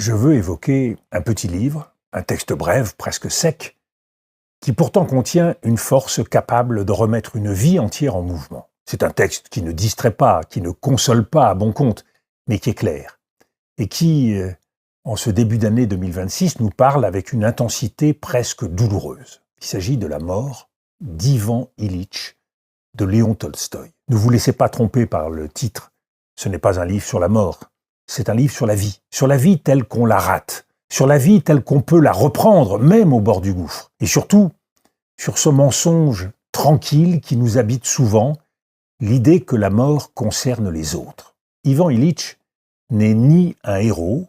je veux évoquer un petit livre, un texte bref, presque sec, qui pourtant contient une force capable de remettre une vie entière en mouvement. C'est un texte qui ne distrait pas, qui ne console pas à bon compte, mais qui est clair, et qui, en ce début d'année 2026, nous parle avec une intensité presque douloureuse. Il s'agit de la mort d'Ivan Ilitch, de Léon Tolstoï. Ne vous laissez pas tromper par le titre, ce n'est pas un livre sur la mort, c'est un livre sur la vie telle qu'on la rate, sur la vie telle qu'on peut la reprendre, même au bord du gouffre. Et surtout, sur ce mensonge tranquille qui nous habite souvent, l'idée que la mort concerne les autres. Ivan Ilitch n'est ni un héros,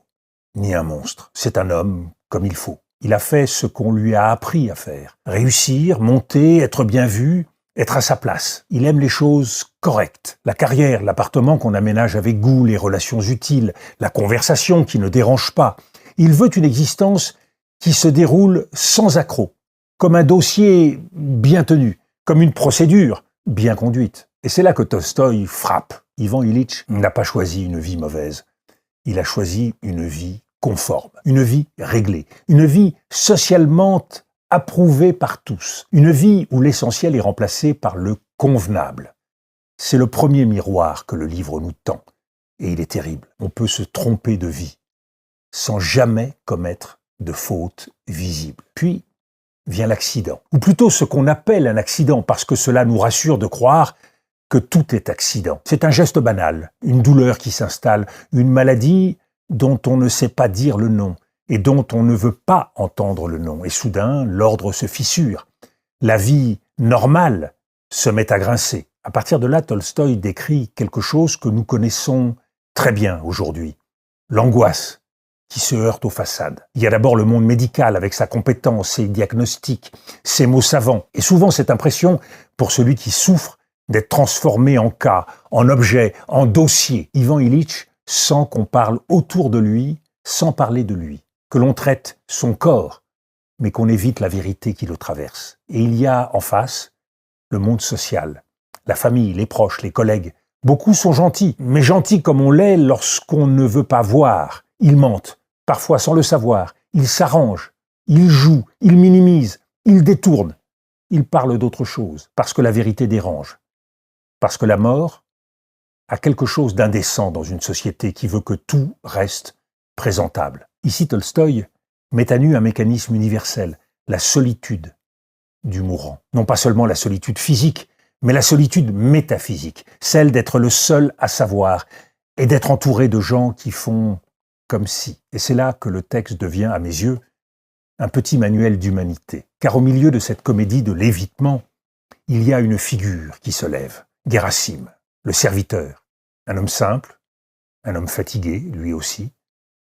ni un monstre. C'est un homme comme il faut. Il a fait ce qu'on lui a appris à faire. Réussir, monter, être bien vu, être à sa place. Il aime les choses correctes. La carrière, l'appartement qu'on aménage avec goût, les relations utiles, la conversation qui ne dérange pas. Il veut une existence qui se déroule sans accroc, comme un dossier bien tenu, comme une procédure bien conduite. Et c'est là que Tolstoï frappe. Ivan Ilitch n'a pas choisi une vie mauvaise. Il a choisi une vie conforme, une vie réglée, une vie socialement approuvée par tous, une vie où l'essentiel est remplacé par le convenable. C'est le premier miroir que le livre nous tend, et il est terrible. On peut se tromper de vie, sans jamais commettre de faute visible. Puis vient l'accident, ou plutôt ce qu'on appelle un accident, parce que cela nous rassure de croire que tout est accident. C'est un geste banal, une douleur qui s'installe, une maladie dont on ne sait pas dire le nom et dont on ne veut pas entendre le nom. Et soudain, l'ordre se fissure. La vie normale se met à grincer. À partir de là, Tolstoï décrit quelque chose que nous connaissons très bien aujourd'hui. L'angoisse qui se heurte aux façades. Il y a d'abord le monde médical avec sa compétence, ses diagnostics, ses mots savants. Et souvent cette impression, pour celui qui souffre, d'être transformé en cas, en objet, en dossier. Ivan Ilitch sent qu'on parle autour de lui sans parler de lui, que l'on traite son corps, mais qu'on évite la vérité qui le traverse. Et il y a en face le monde social, la famille, les proches, les collègues. Beaucoup sont gentils, mais gentils comme on l'est lorsqu'on ne veut pas voir. Ils mentent, parfois sans le savoir, ils s'arrangent, ils jouent, ils minimisent, ils détournent. Ils parlent d'autre chose, parce que la vérité dérange. Parce que la mort a quelque chose d'indécent dans une société qui veut que tout reste présentable. Ici, Tolstoï met à nu un mécanisme universel, la solitude du mourant. Non pas seulement la solitude physique, mais la solitude métaphysique, celle d'être le seul à savoir et d'être entouré de gens qui font comme si. Et c'est là que le texte devient, à mes yeux, un petit manuel d'humanité. Car au milieu de cette comédie de l'évitement, il y a une figure qui se lève. Gerasim, le serviteur, un homme simple, un homme fatigué, lui aussi,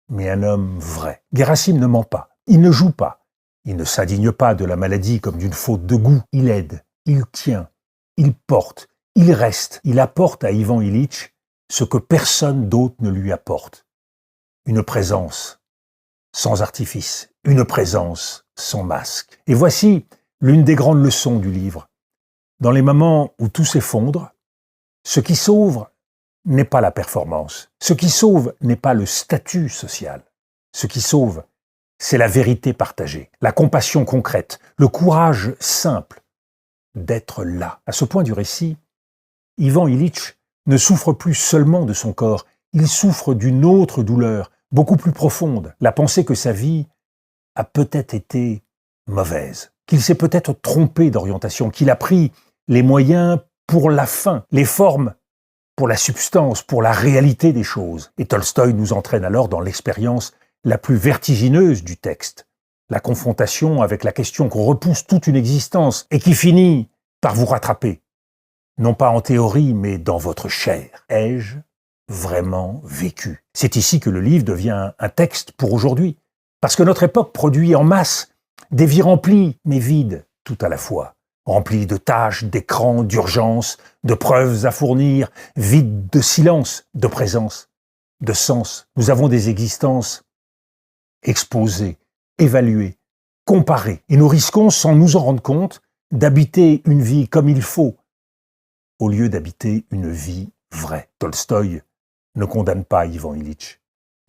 mais un homme vrai. Gerasim ne ment pas, il ne joue pas, il ne s'indigne pas de la maladie comme d'une faute de goût, il aide, il tient, il porte, il reste, il apporte à Ivan Ilitch ce que personne d'autre ne lui apporte. Une présence sans artifice, une présence sans masque. Et voici l'une des grandes leçons du livre. Dans les moments où tout s'effondre, ce qui sauve n'est pas la performance. Ce qui sauve n'est pas le statut social. Ce qui sauve, c'est la vérité partagée, la compassion concrète, le courage simple d'être là. À ce point du récit, Ivan Ilitch ne souffre plus seulement de son corps, il souffre d'une autre douleur, beaucoup plus profonde, la pensée que sa vie a peut-être été mauvaise, qu'il s'est peut-être trompé d'orientation, qu'il a pris les moyens pour la fin, les formes pour la substance, pour la réalité des choses. Et Tolstoï nous entraîne alors dans l'expérience la plus vertigineuse du texte, la confrontation avec la question qu'on repousse toute une existence et qui finit par vous rattraper. Non pas en théorie, mais dans votre chair. Ai-je vraiment vécu? C'est ici que le livre devient un texte pour aujourd'hui. Parce que notre époque produit en masse des vies remplies, mais vides tout à la fois. Remplies de tâches, d'écrans, d'urgences, de preuves à fournir, vides de silence, de présence, de sens. Nous avons des existences exposées, évaluées, comparées. Et nous risquons, sans nous en rendre compte, d'habiter une vie comme il faut, au lieu d'habiter une vie vraie. Tolstoï ne condamne pas Ivan Ilitch.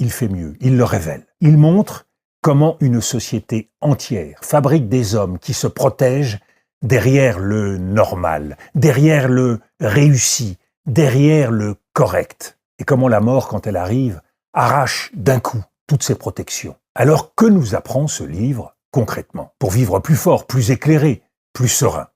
il fait mieux, il le révèle. Il montre comment une société entière fabrique des hommes qui se protègent derrière le normal, derrière le réussi, derrière le correct. Et comment la mort, quand elle arrive, arrache d'un coup toutes ces protections. Alors que nous apprend ce livre concrètement pour vivre plus fort, plus éclairé, plus serein?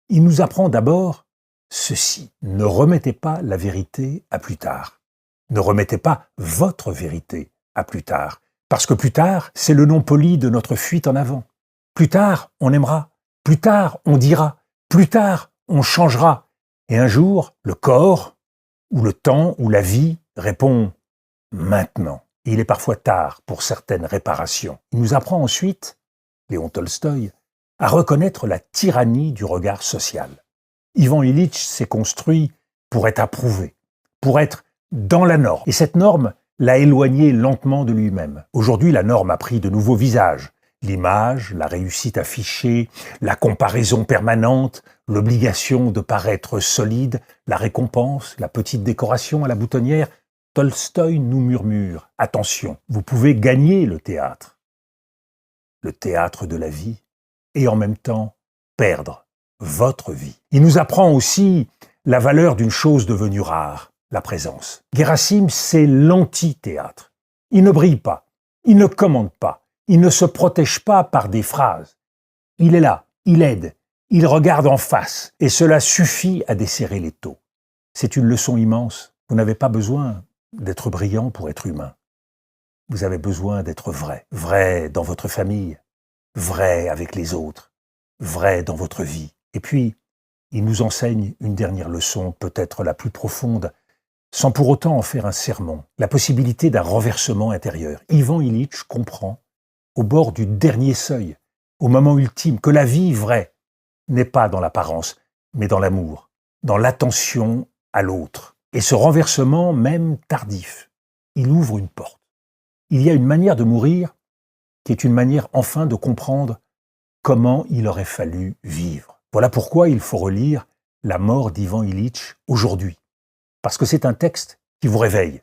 Il nous apprend d'abord ceci: ne remettez pas la vérité à plus tard. Ne remettez pas votre vérité à plus tard. Parce que plus tard, c'est le nom poli de notre fuite en avant. Plus tard, on aimera. Plus tard, on dira. Plus tard, on changera. Et un jour, le corps, ou le temps, ou la vie répond maintenant. Et il est parfois tard pour certaines réparations. Il nous apprend ensuite, Léon Tolstoï, à reconnaître la tyrannie du regard social. Ivan Ilitch s'est construit pour être approuvé, pour être dans la norme. Et cette norme l'a éloigné lentement de lui-même. Aujourd'hui, la norme a pris de nouveaux visages. L'image, la réussite affichée, la comparaison permanente, l'obligation de paraître solide, la récompense, la petite décoration à la boutonnière. Tolstoï nous murmure: attention, vous pouvez gagner le théâtre de la vie, et en même temps perdre votre vie. Il nous apprend aussi la valeur d'une chose devenue rare, la présence. Guérassim, c'est l'anti-théâtre. Il ne brille pas, il ne commande pas, il ne se protège pas par des phrases. Il est là, il aide, il regarde en face, et cela suffit à desserrer l'étau. C'est une leçon immense. Vous n'avez pas besoin d'être brillant pour être humain. Vous avez besoin d'être vrai. Vrai dans votre famille, vrai avec les autres, vrai dans votre vie. Et puis, il nous enseigne une dernière leçon, peut-être la plus profonde, sans pour autant en faire un sermon, la possibilité d'un renversement intérieur. Ivan Ilitch comprend, au bord du dernier seuil, au moment ultime, que la vie vraie n'est pas dans l'apparence, mais dans l'amour, dans l'attention à l'autre. Et ce renversement, même tardif, il ouvre une porte. Il y a une manière de mourir qui est une manière enfin de comprendre comment il aurait fallu vivre. Voilà pourquoi il faut relire La mort d'Ivan Ilitch aujourd'hui. Parce que c'est un texte qui vous réveille,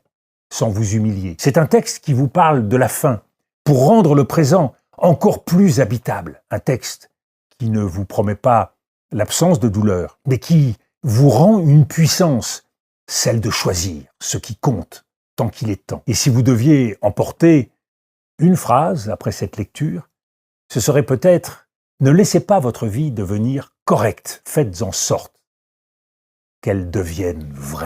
sans vous humilier. C'est un texte qui vous parle de la fin, pour rendre le présent encore plus habitable. Un texte qui ne vous promet pas l'absence de douleur, mais qui vous rend une puissance, celle de choisir ce qui compte, tant qu'il est temps. Et si vous deviez emporter une phrase après cette lecture, ce serait peut-être: ne laissez pas votre vie devenir correcte, faites en sorte qu'elle devienne vraie.